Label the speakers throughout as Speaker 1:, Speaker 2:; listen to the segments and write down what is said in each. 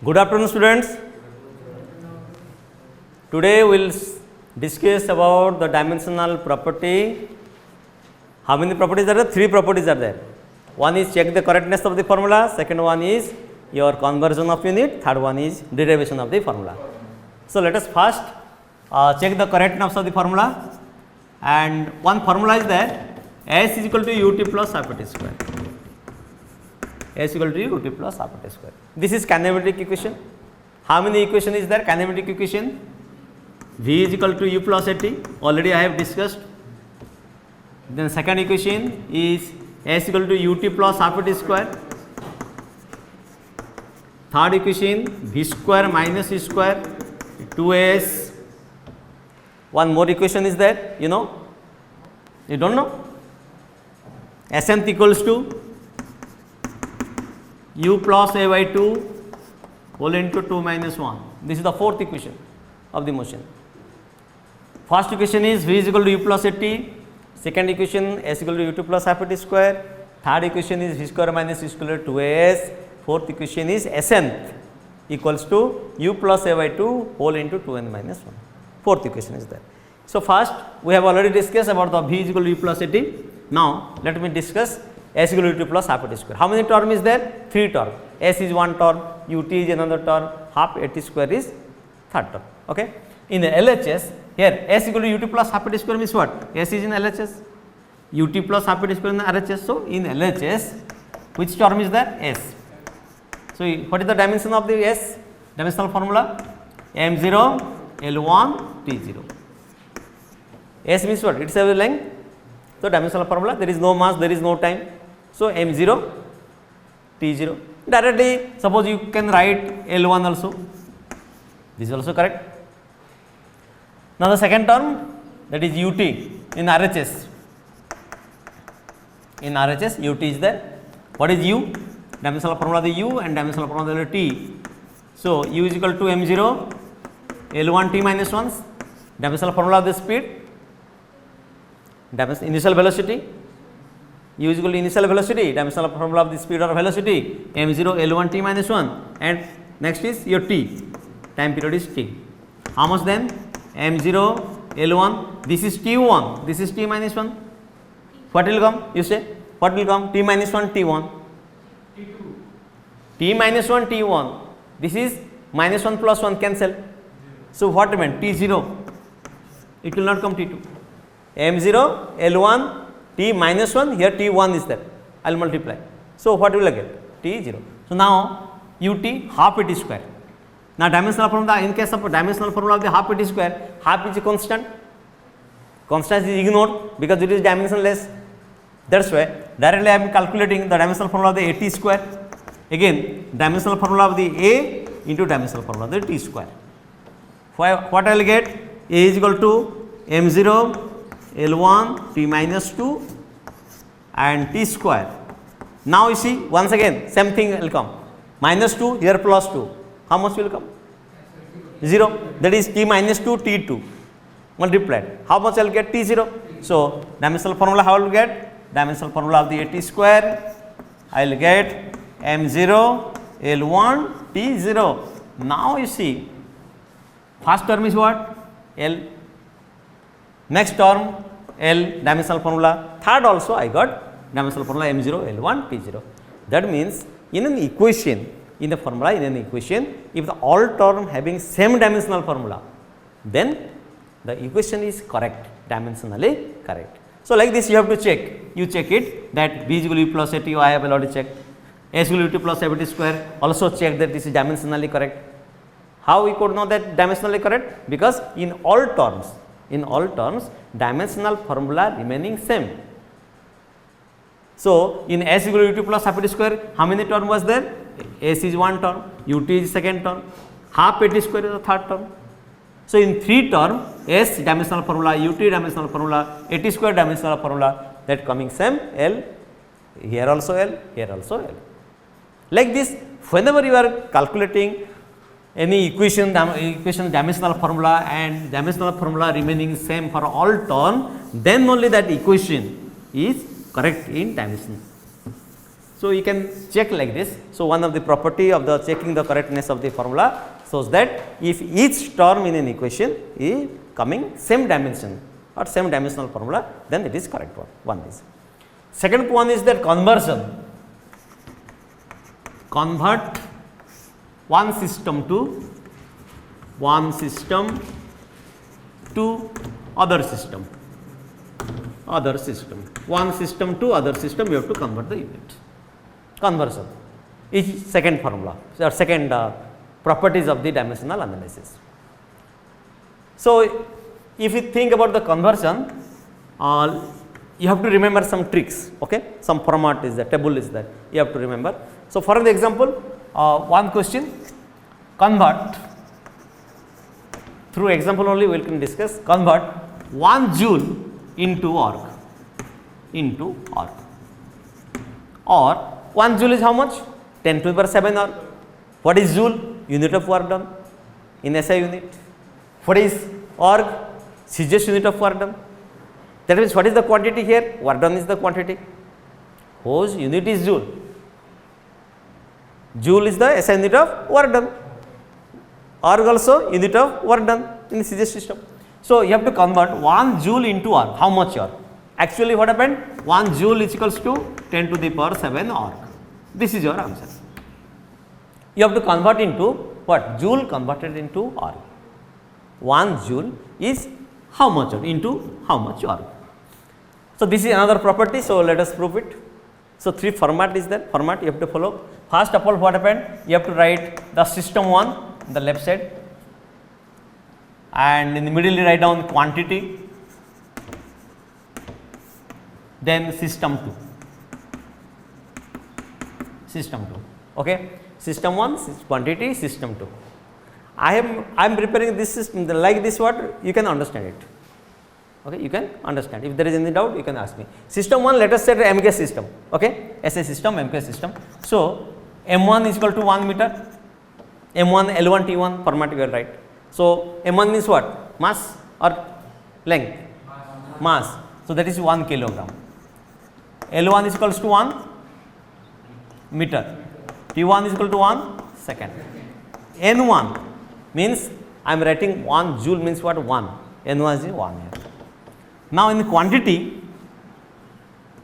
Speaker 1: Good afternoon, students. Today we will discuss about the dimensional property. How many properties are there? 3 properties are there. One is check the correctness of the formula, second one is your conversion of unit, third one is derivation of the formula. So, let us first check the correctness of the formula, and one formula is there, S is equal to ut plus half t square. S equal to ut plus half t square. This is kinematic equation. How many equation is there? Kinematic equation. V is equal to u plus at, already I have discussed. Then second equation is S equal to ut plus half t square. Third equation v square minus e square 2s. One more equation is there, you know, you don't know. Snth equals to u plus a by 2 whole into 2 minus 1. This is the fourth equation of the motion. First equation is v is equal to u plus at, second equation s equal to ut plus half t square, third equation is v square minus e square 2s, fourth equation is snth equals to u plus a by 2 whole into 2n minus 1. Fourth equation is there. So, first we have already discussed about the v is equal to u plus at. Now, let me discuss s equal to ut plus half t square. How many term is there? 3 term. S is one term, ut is another term, half at square is third term. Okay. In the LHS, here s equal to ut plus half t square means what? S is in LHS, ut plus half t square in RHS. So, in LHS, which term is there? S. So, what is the dimension of the S? Dimensional formula m0 L1 T0. S means what? It is a length. So, dimensional formula, there is no mass, there is no time. So, m0 T0. Directly, suppose you can write L1 also. This is also correct. Now, the second term, that is ut in RHS. In RHS, ut is there. What is u? Dimensional formula of the u and dimensional formula of the t. So, u is equal to m0 L1 t minus 1, dimensional formula of the speed, initial velocity, u is equal to initial velocity, dimensional formula of the speed or velocity, m0 L1 t minus 1, and next is your t, time period is t. How much then? m0 L1, this is t1, this is t minus 1. What will come? You say, what will come? T minus 1, t1. T minus 1, t1. This is minus 1 plus 1 cancel. So, what meant? T0, it will not come T2. M0, L1, T minus 1, here T1 is there. I will multiply. So, what will I get? T0. So, now ut half t square. Now, dimensional formula, in case of dimensional formula of the half t square, half is a constant. Constant is ignored because it is dimensionless. That is why directly I am calculating the dimensional formula of the at square. Again, dimensional formula of the A into dimensional formula of the t square. What I will get? A is equal to m0 L1 t minus 2 and t square. Now, you see once again same thing will come, minus 2 here plus 2. How much will come? 0. That is t minus 2 t2 multiplied. How much I will get? T0. So, dimensional formula how I will get? Dimensional formula of the at square, I will get m0 L1 t0. Now, you see first term is what? L. Next term L, dimensional formula. Third also I got dimensional formula m0 L1 t0. That means in an equation, in the formula, in an equation, if the all term having same dimensional formula, then the equation is correct, dimensionally correct. So, like this you have to check. You check it that v is equal to u plus at, I have already checked. S equal to plus at square, also check that this is dimensionally correct. How we could know that dimensionally correct? Because in all terms, dimensional formula remaining same. So, in S equal to ut plus half t square, how many term was there? S is one term, ut is second term, half at square is the third term. So, in 3 term, S dimensional formula, ut dimensional formula, at square dimensional formula, that coming same, L, here also L, here also L. Like this, whenever you are calculating any equation dimensional formula and dimensional formula remaining same for all term, then only that equation is correct in dimension. So, you can check like this. So, one of the property of the checking the correctness of the formula shows that if each term in an equation is coming same dimension or same dimensional formula, then it is correct one is. Second one is that conversion, convert one system to other system, one system to other system, you have to convert the unit. Conversion is second formula or second properties of the dimensional analysis. So, if you think about the conversion, you have to remember some tricks, okay? Some format is there, table is there, you have to remember. So, for an example, one question, convert, through example only we can discuss, convert 1 joule into arc, or 1 joule is how much? 10 to the power 7 arc. What is joule? Unit of work done in SI unit. What is arc? CGS unit of work done. That means what is the quantity here? Work done is the quantity, whose unit is joule. Joule is the SI unit of work done. Arc also unit of work done in the CGS system. So, you have to convert 1 joule into arc. How much arc? Actually, what happened? 1 joule is equals to 10 to the power 7 arc. This is your answer. You have to convert into what? Joule converted into arc. 1 joule is how much arc into how much arc. So, this is another property. So, let us prove it. So, 3 format is there, format you have to follow. First of all, what happened? You have to write the system 1 on the left side, and in the middle you write down quantity, then system 2, okay. System 1 quantity, system 2. I am preparing this system like this, what you can understand it, okay, you can understand. If there is any doubt, you can ask me. System 1, let us say the MK system, okay, SA system, MK system. So, M1 is equal to 1 meter, M1, L1, T1 format you will write. So, M1 means what? Mass or length? Mass. So, that is 1 kilogram. L1 is equals to 1 meter, T1 is equal to 1 second. N1 means I am writing 1 joule means what? 1. N1 is 1 here. Now, in the quantity,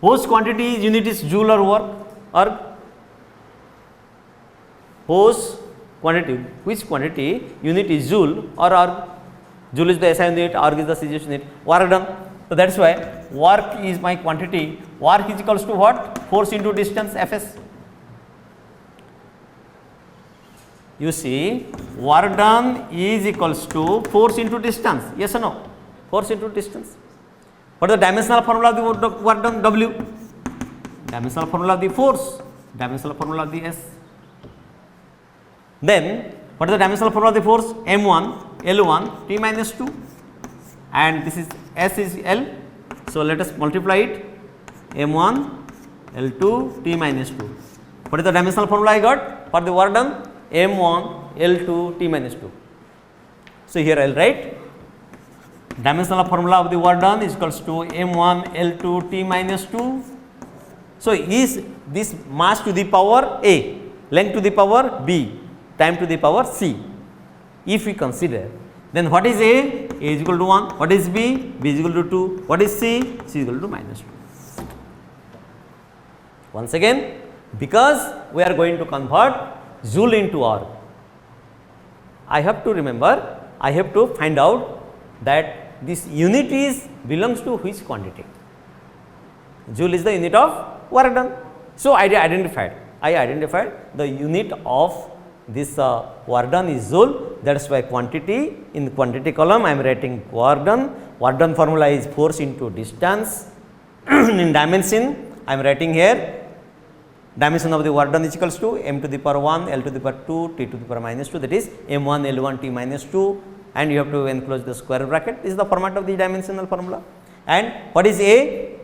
Speaker 1: whose quantity unit is joule or work, or whose quantity, which quantity unit is joule or arc? Joule is the SI unit, arc is the CGS unit, work done. So, that is why work is my quantity, work is equals to what? Force into distance, Fs. You see, work done is equals to force into distance, yes or no? Force into distance. What is the dimensional formula of the work done? W. Dimensional formula of the force, dimensional formula of the S. Then, what is the dimensional formula of the force? M1, L1, T minus 2, and this is S is L. So, let us multiply it, M1, L2, T minus 2. What is the dimensional formula I got for the work done? M1, L2, T minus 2. So, here I will write dimensional formula of the work done is equals to M1, L2, T minus 2. So, is this mass to the power A, length to the power B, time to the power C. If we consider, then what is A? A is equal to 1. What is B? B is equal to 2. What is C? C is equal to minus 2. Once again, because we are going to convert joule into arc, I have to remember, I have to find out that this unit is belongs to which quantity. Joule is the unit of work done. So, I identified the unit of this work done is joule. That is why quantity, in the quantity column I am writing work done. Work done formula is force into distance. In dimension I am writing here dimension of the work done is equals to m to the power 1, L to the power 2, T to the power minus 2, that is M1, L1, T minus 2, and you have to enclose the square bracket. This is the format of the dimensional formula. And what is A?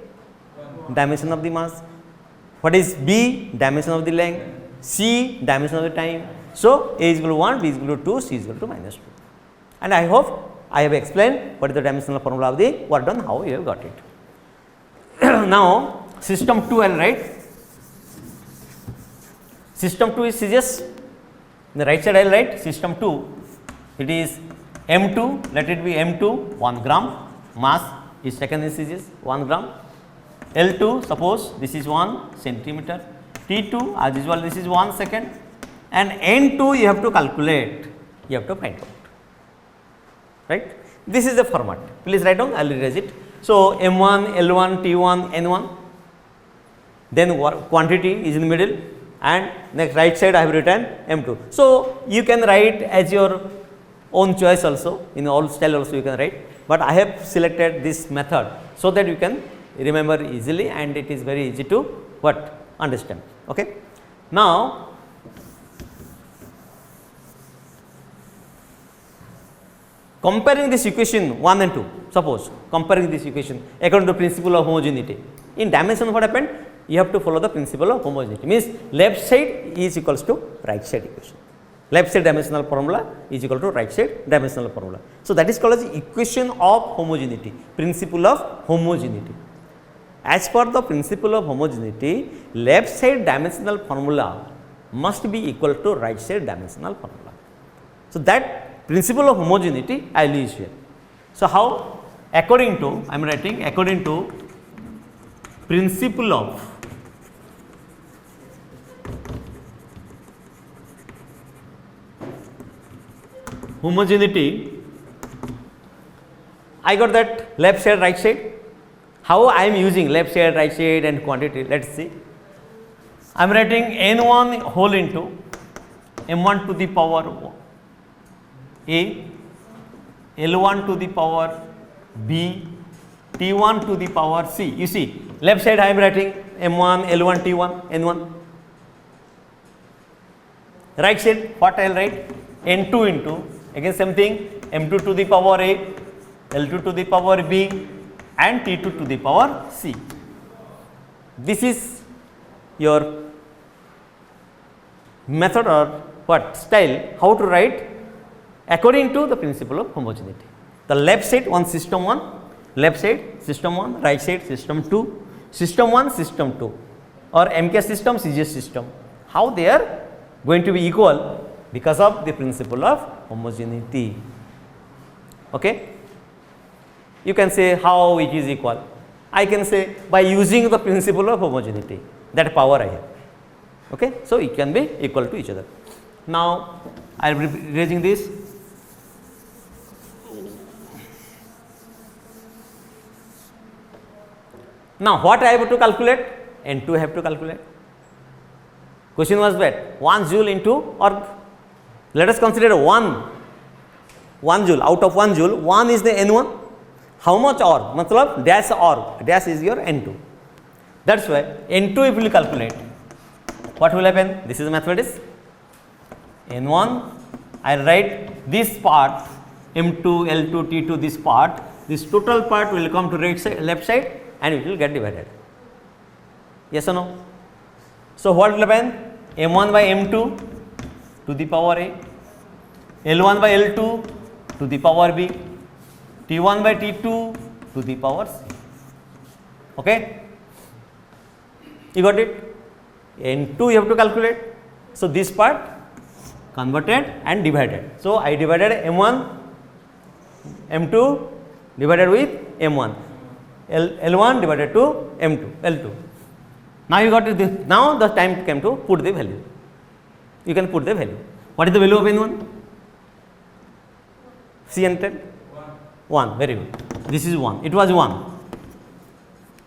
Speaker 1: Dimension of the mass. What is B? Dimension of the length. C? Dimension of the time. So, A is equal to 1, B is equal to 2, C is equal to minus 2. And I hope I have explained what is the dimensional formula of the work done, how you have got it. Now, system 2 I will write. System 2 is CGS. In the right side I will write system 2, it is M2, let it be M2 1 gram, mass is taken in CGS 1 gram. L2, suppose this is 1 centimeter, T2 as usual this is 1 second, and N2 you have to calculate, you have to find out, right. This is the format, please write down, I will erase it. So, M1, L1, T1, N1, then quantity is in the middle, and next right side I have written M2. So, you can write as your own choice also, in all style also you can write, but I have selected this method so that you can remember easily and it is very easy to what understand. Okay. Now, comparing this equation 1 and 2, suppose comparing this equation according to principle of homogeneity. In dimension what happened? You have to follow the principle of homogeneity, means left side is equals to right side equation. Left side dimensional formula is equal to right side dimensional formula. So, that is called as equation of homogeneity, principle of homogeneity. As per the principle of homogeneity, left side dimensional formula must be equal to right side dimensional formula. So, that principle of homogeneity I will use here. So, how? According to, I am writing according to principle of homogeneity, I got that left side right side. How I am using left side right side and quantity, let us see. I am writing N1 whole into M1 to the power A, L1 to the power B, T1 to the power C. You see left side I am writing M1, L1, T1, N1. Right side what I will write? N2 into, again same thing, M2 to the power A, L2 to the power B and T2 to the power C. This is your method or what style, how to write according to the principle of homogeneity. The left side one system 1, left side system 1, right side system 2, system 1 system 2 or MK system CGS system. How they are going to be equal? Because of the principle of homogeneity. Okay. You can say how it is equal. I can say by using the principle of homogeneity, that power I have. Okay. So, it can be equal to each other. Now, I will be raising this. Now, what I have to calculate? N2 I have to calculate. Question was that 1 joule into, or let us consider 1 joule, out of 1 joule, 1 is the N1. How much or? Matlab dash or, dash is your N2. That is why N2 if you will calculate, what will happen? This is mathematics. N1, I will write this part M2, L2, T2, this part, this total part will come to right side, left side and it will get divided. Yes or no? So, what will happen? M1 by M2 to the power A, L1 by L2 to the power B, T1 by T2 to the power C. Okay? You got it? N2 you have to calculate. So, this part converted and divided. So, I divided M1, M2 divided with M1, L1 divided to M2, L2. Now, you got it. Now, the time came to put the value. You can put the value. What is the value of N1? C entered? 1. Very good. This is 1. It was 1.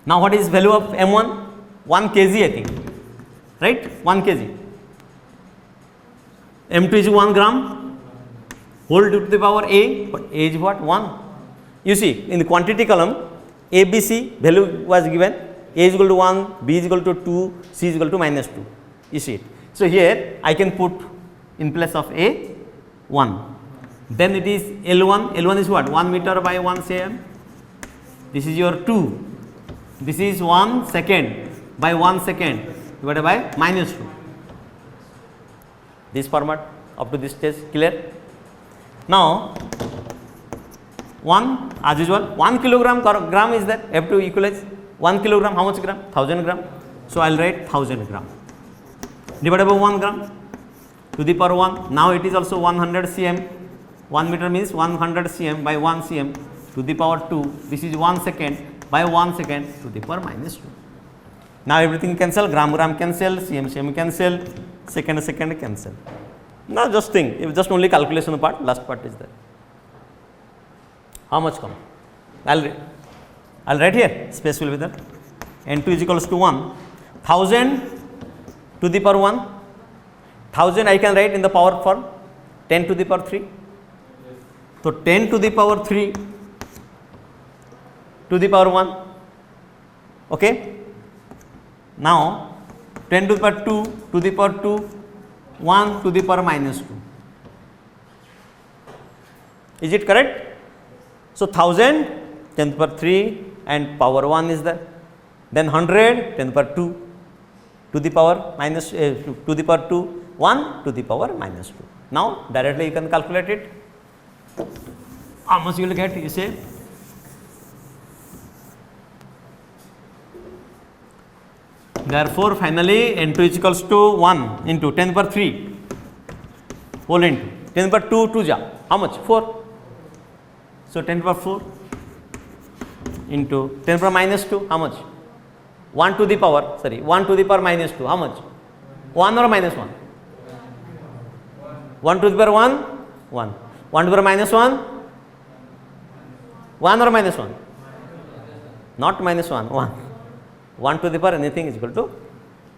Speaker 1: Now, what is value of M1? 1 kg I think. Right? 1 kg. M2 is 1 gram. Whole to the power A. But A is what? 1. You see, in the quantity column, A, B, C value was given. A is equal to 1, B is equal to 2, C is equal to minus 2. You see it. So, here I can put in place of A 1. Then it is L1. L1 is what? 1 meter by 1 cm. This is your 2. This is 1 second by 1 second divided by minus 2. This format up to this stage clear. Now, 1 as usual 1 kilogram gram is that, have to equalize 1 kilogram, how much gram? 1000 gram. So, I will write 1000 gram. divided by 1 gram to the power 1. Now it is also 100 cm. 1 meter means 100 cm by 1 cm to the power 2. This is 1 second by 1 second to the power minus 2. Now everything cancel, gram cancel, cm cancel, second cancel. Now just think, if just only calculation part, last part is there. How much come? I'll write here, space will be there. N2 is equals to 1. 1000 to the power 1. 1000 I can write in the power form, 10 to the power 3. So 10 to the power 3 to the power 1. Okay. Now 10 to the power 2 to the power 2, 1 to the power minus 2. Is it correct? So 1000, 10 to the power 3 and power 1 is there. Then 100, 10 to the power 2 to the power minus to the power 2, 1 to the power minus 2. Now directly you can calculate it. How much you will get? You say therefore finally N2 is equals to 1 into 10 power 3 whole into 10 power 2 ja. How much? 4. So 10 power 4 into 10 power minus 2. How much? 1 to the power 1 to the power minus 2. How much? 1 or minus 1? 1 to the power 1? 1. 1 to the power minus 1? 1 or minus 1? Not minus 1, 1. 1 to the power anything is equal to,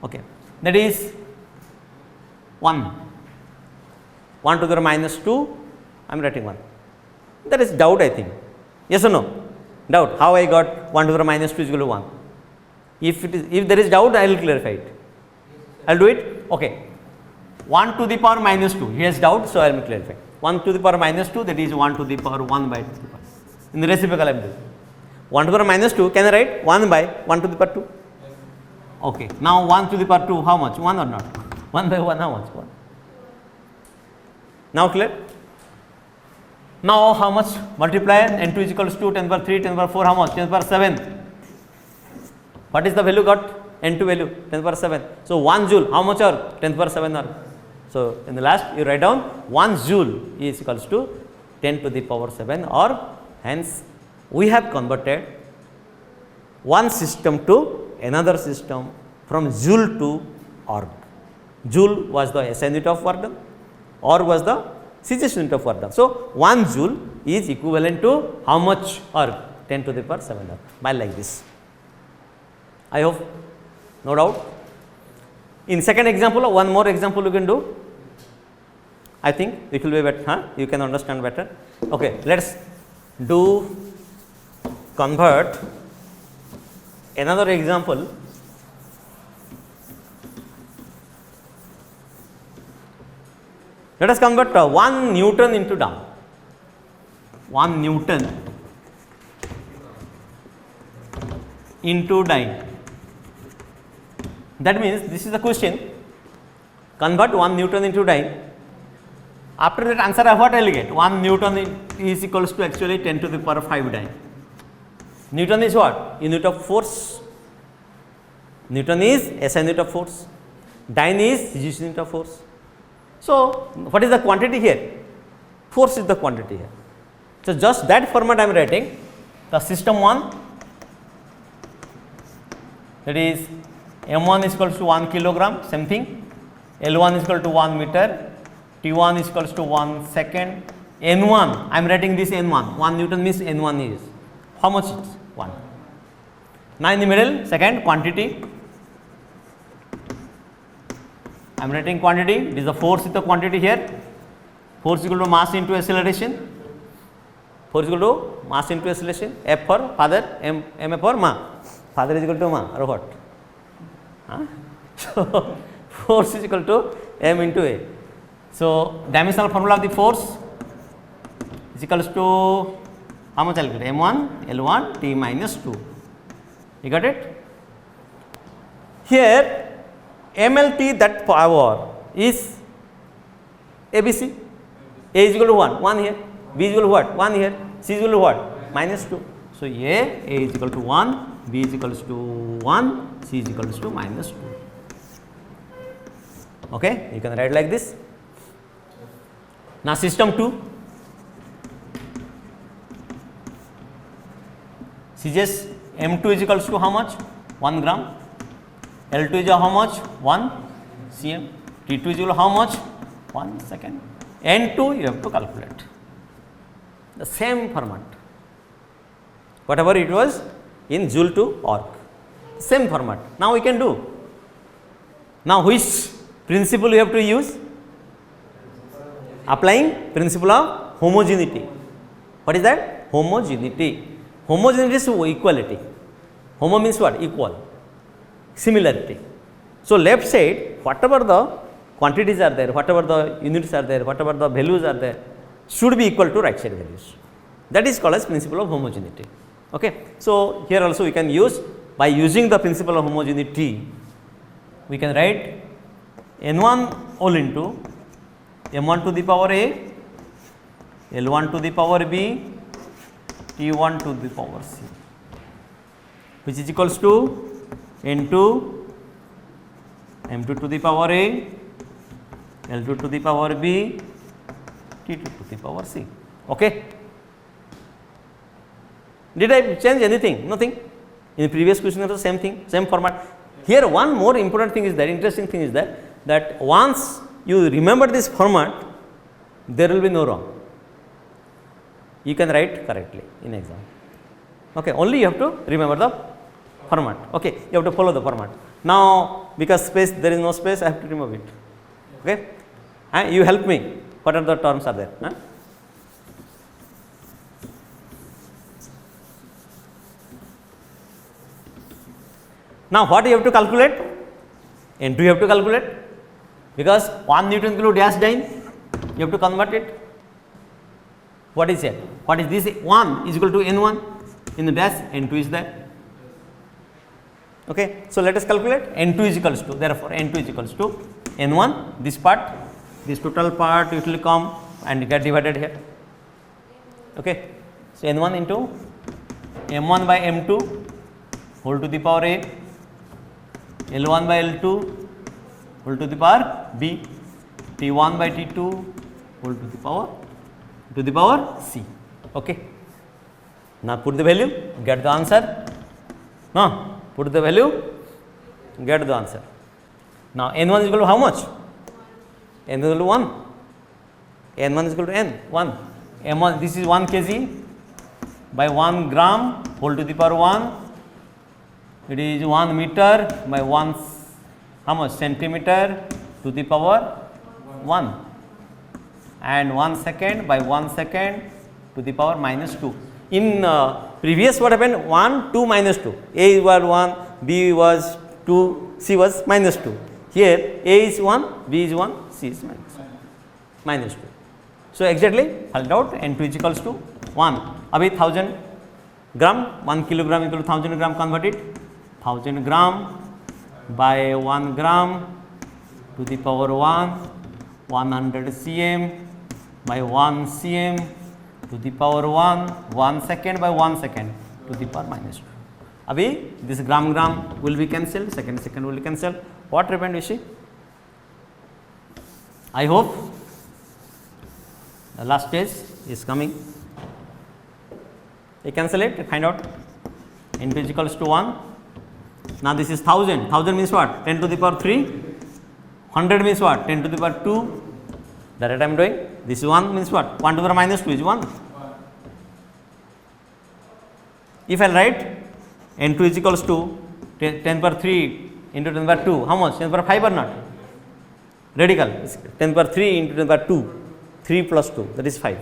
Speaker 1: okay, that is 1. 1 to the power minus 2, I am writing 1. That is doubt, I think. Yes or no? Doubt. How I got 1 to the power minus 2 is equal to 1? If there is doubt, I will clarify it. I will do it. Okay. 1 to the power minus 2. He has doubt, so I will clarify. 1 to the power minus 2, that is 1 to the power 1 by 2 to the power. In the reciprocal I am doing. 1 to the power minus 2, can I write 1 by 1 to the power 2? Okay. Now 1 to the power 2, how much? 1 or not? 1 by 1, how much? 1. Now clear? Now how much? Multiply N2 is equals to 10 power 3, 10 power 4, how much? 10 power 7. What is the value got? N2 value 10 power 7. So 1 joule, how much are 10 power 7 are? So in the last you write down 1 joule is equals to 10 to the power 7, or hence we have converted one system to another system from joule to org. Joule was the SI unit of work done, org was the CGS unit of work done. So 1 joule is equivalent to how much org? 10 to the power 7 org, by like this. I hope, no doubt. In second example, one more example you can do. I think it will be better, huh? You can understand better. Okay, let us do convert another example. Let us convert 1 Newton into down. 1 Newton into dyne. That means this is the question. Convert 1 Newton into dyne. After that answer, what I will get? 1 Newton is equals to actually 10 to the power 5 dyne. Newton is what? Unit of force. Newton is SI unit of force. Dyne is GC unit of force. So what is the quantity here? Force is the quantity here. So just that format I am writing. The system 1, that is M1 is equals to 1 kilogram, same thing. L1 is equal to 1 meter. T1 is equals to 1 second. N1, I am writing this N1. 1 Newton means N1 is how much? 1. Now in the middle, second quantity. I am writing quantity. It is the force is the quantity here. Force is equal to mass into acceleration. Force is equal to mass into acceleration. F for father, M for ma. Father is equal to ma, or what? Huh? So force is equal to M into A. So dimensional formula of the force is equals to how much I will get? M1 L1 T minus 2. You got it? Here MLT, that power is ABC. A is equal to 1 here. B is equal to what? 1 here. C is equal to what? Minus 2. So A is equal to 1, B is equals to 1, C is equals to minus 2. Okay, you can write like this. Now system 2, CGS M2 is equals to how much? 1 gram. L2 is how much? 1 cm. T2 is equal to how much? 1 second. N2 you have to calculate. The same format. Whatever it was in Joule to arc. Same format. Now we can do. Now which principle you have to use? Applying principle of homogeneity. What is that? Homogeneity. Homogeneity is equality. Homo means what? Equal. Similarity. So left side, whatever the quantities are there, whatever the units are there, whatever the values are there, should be equal to right side values. That is called as principle of homogeneity. Okay. So here also we can use, by using the principle of homogeneity, we can write N1 all into M1 to the power A, L1 to the power B, T1 to the power C, which is equals to N2, M2 to the power A, L2 to the power B, T2 to the power C. Okay. Did I change anything? Nothing. In the previous question also same thing, same format. Here one more important thing is that, interesting thing is that once you remember this format, there will be no wrong. You can write correctly in exam. Okay. Only you have to remember the format. Okay. You have to follow the format. Now because space, there is no space, I have to remove it. Okay. And you help me. What are the terms are there? Huh? Now what you have to calculate? N2 you have to calculate, because 1 Newton kilo dash dyne, you have to convert it. What is it? What is this? 1 is equal to N1 in the dash, N2 is there. Okay. So let us calculate. N2 is equals to, therefore N2 is equals to N1, this part, this total part it will come and get divided here. Okay. So N1 into M1 by M2 whole to the power A, L1 by L2 whole to the power B, T1 by T2 whole to the power C. Okay. Now put the value, get the answer. No, put the value, get the answer. Now N1 is equal to how much? N is equal to 1. N1 is equal to N, 1. M1, this is 1 kg by 1 gram whole to the power 1. It is 1 meter by 1 how much centimeter to the power 1, and 1 second by 1 second to the power minus 2. In previous what happened? 1, 2, minus 2. A was 1, B was 2, C was minus 2. Here A is 1, B is 1, C is minus 2. So exactly find out N2 is equals to 1. Abhi 1000 gram, 1 kilogram equal to 1000 gram, convert it. 1000 gram by 1 gram to the power 1, 100 cm by 1 cm to the power 1, 1 second by 1 second to the power minus 2. Abhi this gram will be cancelled, second will be cancelled. What happened, you see? I hope the last stage is coming. You cancel it, find out N2 is equals to 1. Now this is 1000. 1000 means what? 10 to the power 3. 100 means what? 10 to the power 2. That I am doing. This is 1 means what? 1 to the power minus 2 is 1. If I write N2 is equals to 10 power 3 into 10 power 2, how much? 10 power 5 or not? Radical. 10 power 3 into 10 power 2. 3 plus 2, that is 5.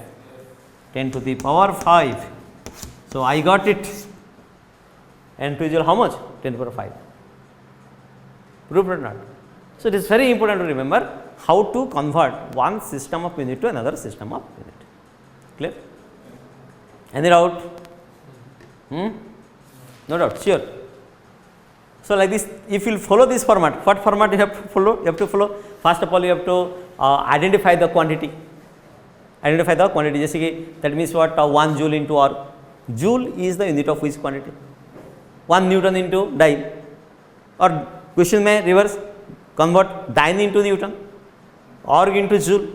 Speaker 1: 10 to the power 5. So I got it. N2 is how much? 10 to the power 5. Proved or not? So it is very important to remember how to convert one system of unit to another system of unit. Clear? Any doubt? No doubt, sure. So like this, if you follow this format, what format you have to follow? You have to follow, first of all you have to identify the quantity. Identify the quantity, that means what? 1 joule into arc. Joule is the unit of which quantity? 1 Newton into dyne. Or question may reverse, convert dyne into Newton, org into joule.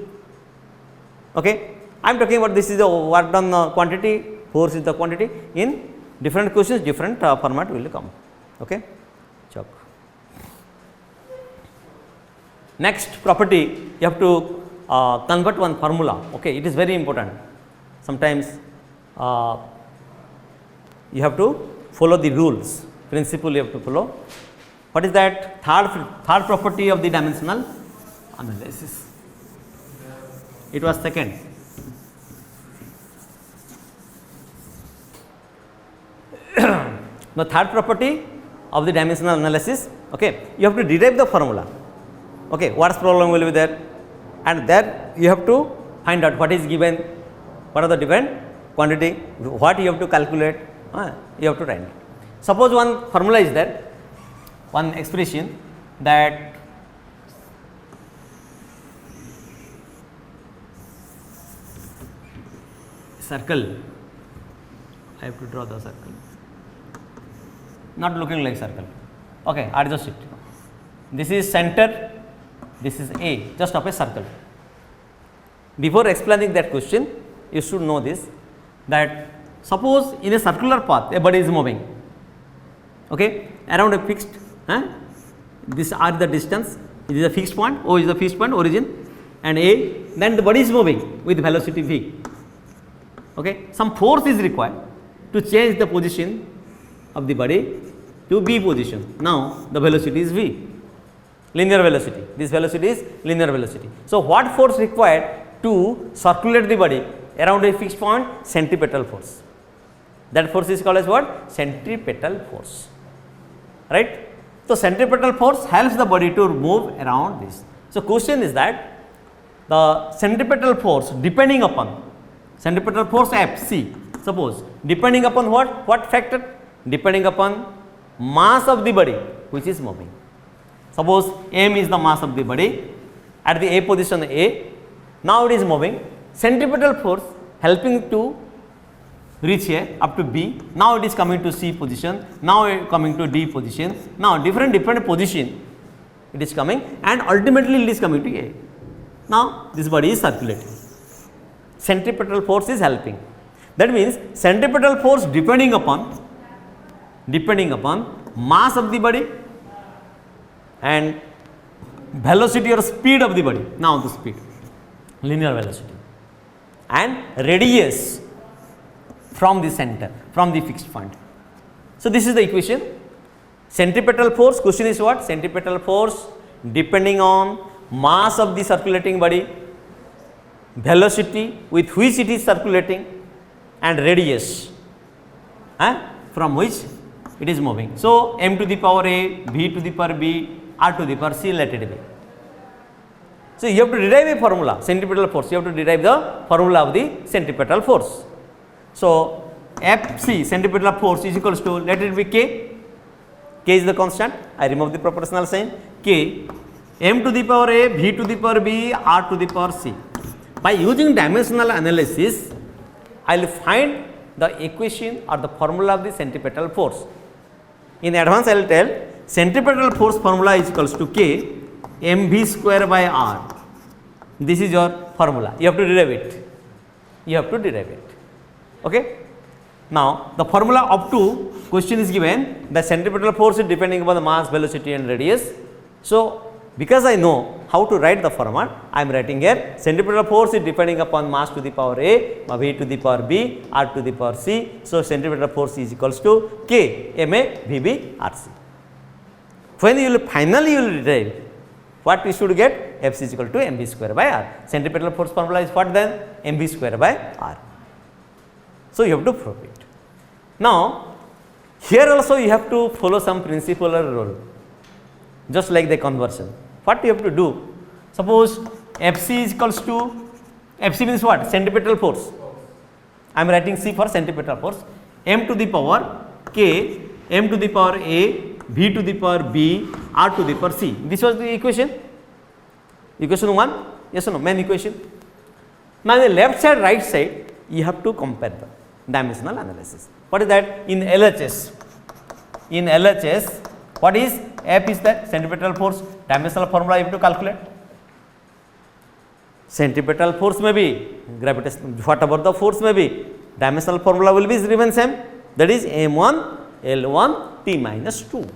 Speaker 1: Okay. I am talking about this is the work done quantity, force is the quantity. In different questions, different format will come. Okay. Check. Next property, you have to convert one formula. Okay. It is very important. Sometimes you have to follow the rules, principle you have to follow. What is that? Third property of the dimensional analysis. It was second. The third property of the dimensional analysis, okay, you have to derive the formula. Okay, what's problem will be there, and there you have to find out what is given, what are the different quantity, what you have to calculate, you have to write. Suppose one formula is there, one expression that circle, I have to draw the circle, not looking like circle. Okay, adjust it. This is center, this is A, just of a circle. Before explaining that question, you should know this, that suppose in a circular path a body is moving, okay, around a fixed, this are the distance, it is a fixed point, O is the fixed point, origin, and A, then the body is moving with velocity V. Okay, some force is required to change the position of the body to B position. Now the velocity is V, linear velocity. This velocity is linear velocity. So what force required to circulate the body around a fixed point? Centripetal force. That force is called as what? Centripetal force. Right? So centripetal force helps the body to move around this. So question is that the centripetal force depending upon centripetal force Fc, suppose depending upon what factor? Depending upon mass of the body which is moving. Suppose m is the mass of the body at the A position A, now it is moving, centripetal force helping to reach here up to B, now it is coming to C position, now it is coming to D position, now different position it is coming, and ultimately it is coming to A. Now this body is circulating, centripetal force is helping. That means centripetal force depending upon mass of the body and velocity or speed of the body, now the speed, linear velocity, and radius from the center, from the fixed point. So this is the equation. Centripetal force, question is what? Centripetal force depending on mass of the circulating body, velocity with which it is circulating, and radius from which it is moving. So m to the power A, V to the power B, R to the power C, let it be. So you have to derive a formula, centripetal force, you have to derive the formula of the centripetal force. So Fc, centripetal force, is equals to, let it be K, K is the constant, I remove the proportional sign, K, m to the power A, V to the power B, R to the power C. By using dimensional analysis, I will find the equation or the formula of the centripetal force. In advance I will tell, centripetal force formula is equals to K mv square by R. This is your formula, you have to derive it, you have to derive it. Okay. Now the formula up to question is given, the centripetal force is depending upon the mass, velocity and radius. So because I know how to write the format, I am writing here centripetal force is depending upon mass to the power A, V to the power B, R to the power C. So centripetal force is equals to K ma Vb Rc. When you will finally you will derive, what we should get? F is equal to mv square by R. Centripetal force formula is what then? mv square by R. So you have to prove it. Now here also you have to follow some principle or rule, just like the conversion. What you have to do? Suppose Fc is equals to, Fc means what? Centripetal force. I am writing C for centripetal force. M to the power K, m to the power A, V to the power B, R to the power C. This was the equation. Equation 1, yes or no? Main equation. Now in the left side, right side, you have to compare the dimensional analysis. What is that? In LHS, what is F is the centripetal force, dimensional formula you have to calculate. Centripetal force may be, gravitational, whatever the force may be, dimensional formula will be remain same, that is m1 L1 T minus 2.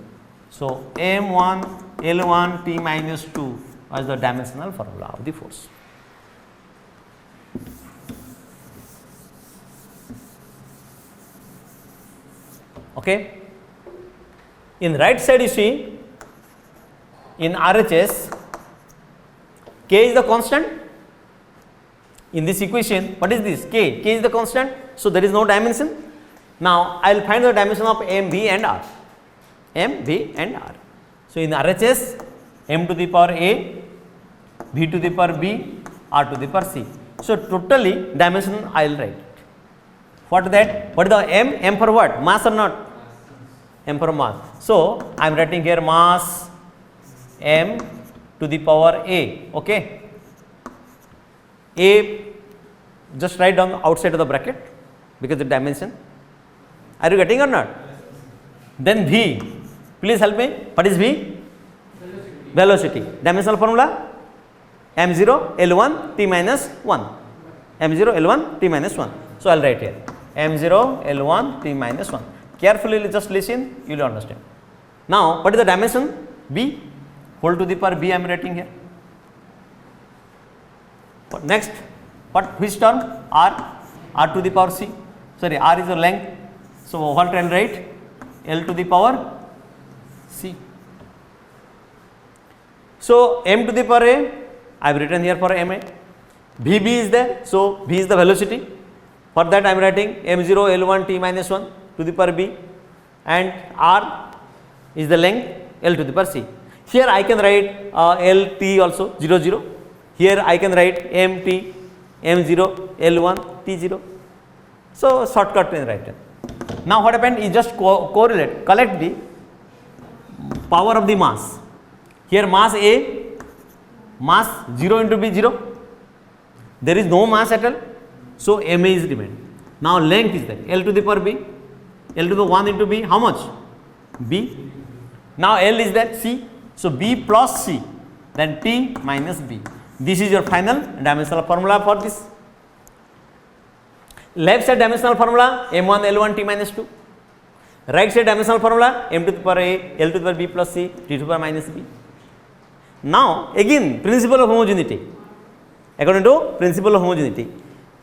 Speaker 1: So, m1 L1 T minus 2 was the dimensional formula of the force. Okay. In right side you see, in RHS, K is the constant. In this equation, what is this? K is the constant. So, there is no dimension. Now, I will find the dimension of M, V and R. M, V and R. So, in RHS, M to the power A, V to the power B, R to the power C. So, totally dimension I will write. What is that? What is the M? M for what? Mass or not? M for mass. So, I am writing here mass M to the power A. Okay. A, just write down outside of the bracket because the dimension. Are you getting or not? Then V, please help me. What is V? Velocity. Dimensional formula m0 L1 T minus 1. m0 L1 T minus 1. So, I will write here m0 L1 T minus 1. Carefully just listen, you will understand. Now, what is the dimension? B, whole to the power B I am writing here. Next, which term? R to the power C. Sorry, R is the length. So, what I will write? L to the power C. So, M to the power A, I have written here for MA. VB is there. So, V is the velocity. For that, I am writing m0 L1 T minus 1 to the power B, and R is the length, L to the power C. Here I can write LT also 0 0. Here I can write MT M0 L1 T0. So, shortcut in write. Now, what happened is just collect the power of the mass. Here mass A, mass 0 into B 0. There is no mass at all. So, MA is remained. Now, length is there, L to the power B, L to the 1 into B, how much? B. Now, L is there, C. So, B plus C, then T minus B. This is your final dimensional formula for this. Left side dimensional formula M1 L1 T minus 2. Right side dimensional formula M to the power A, L to the power B plus C, T to the power minus B. Now, again principle of homogeneity. According to principle of homogeneity,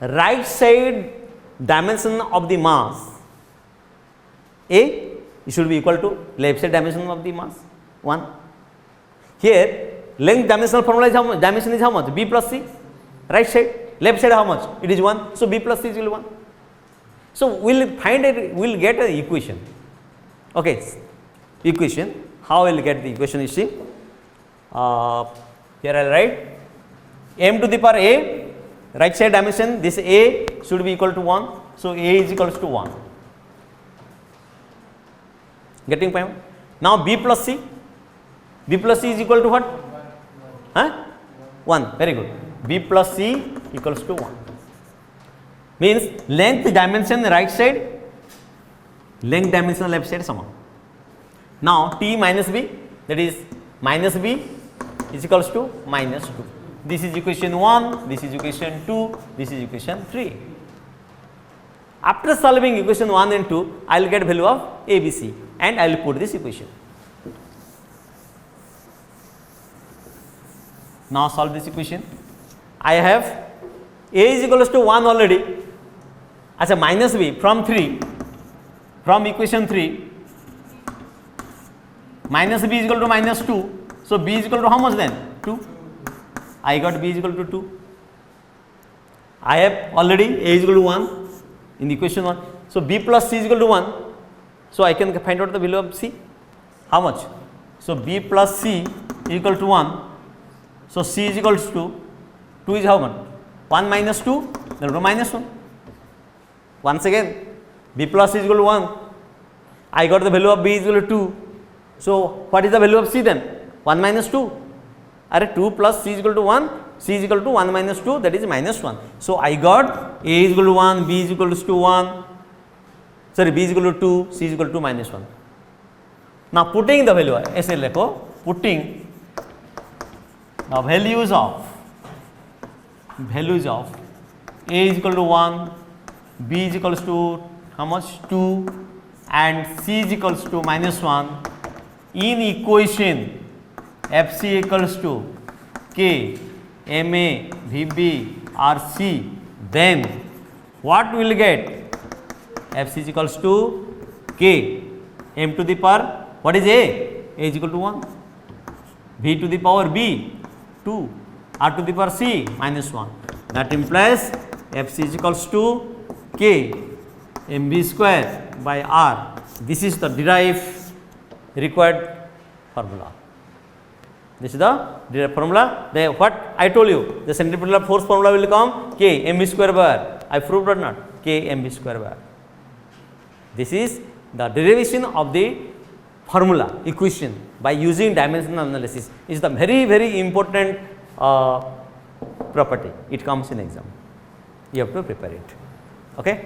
Speaker 1: right side dimension of the mass A should be equal to left side dimension of the mass 1. Here length dimensional formula is how much? Dimension is how much? B plus C. Right side, left side how much? It is 1. So, B plus C is 1. So, we will find it, we will get an equation. Okay, equation. How we will get the equation? You see, here I will write M to the power A, right side dimension, this A should be equal to 1. So, A is equals to 1. Getting point? Now, B plus C. B plus C is equal to what? 1. Very good. B plus C equals to 1. Means length dimension right side, length dimension left side sum. Now, T minus B, that is minus B is equals to minus 2. This is equation 1, this is equation 2, this is equation 3. After solving equation 1 and 2, I will get value of ABC and I will put this equation. Now, solve this equation. I have A is equals to 1 already. As a minus B from 3, from equation 3, minus B is equal to minus 2. So, B is equal to how much then? 2. I got B is equal to 2. I have already A is equal to 1 in the equation 1. So, B plus C is equal to 1. So, I can find out the value of C. How much? So, B plus C is equal to 1. So, C is equal to 2. 2 is how much? 1 minus 2, then to minus 1. Once again, B plus C is equal to 1. I got the value of B is equal to 2. So, what is the value of C then? 1 minus 2. Are 2 plus C is equal to 1. C is equal to 1 minus 2, that is minus 1. So, I got A is equal to 1, B is equal to 1. Sorry, B is equal to 2, C is equal to minus 1. Now, putting the value, ऐसे लिखो, putting the values of A is equal to 1, B is equals to how much 2 and C is equals to -1 in equation FC equals to K MA VB RC, then what we will get? FC is equals to K M to the power, what is A is equal to 1, V to the power B 2, R to the power C -1. That implies FC is equals to K MB square by R. This is the derived required formula. This is the derived formula. Then what I told you, the centripetal force formula will come K MB square by R. I proved or not? K MB square by R. This is the derivation of the formula equation by using dimensional analysis. Is the very important property. It comes in exam. You have to prepare it. Okay.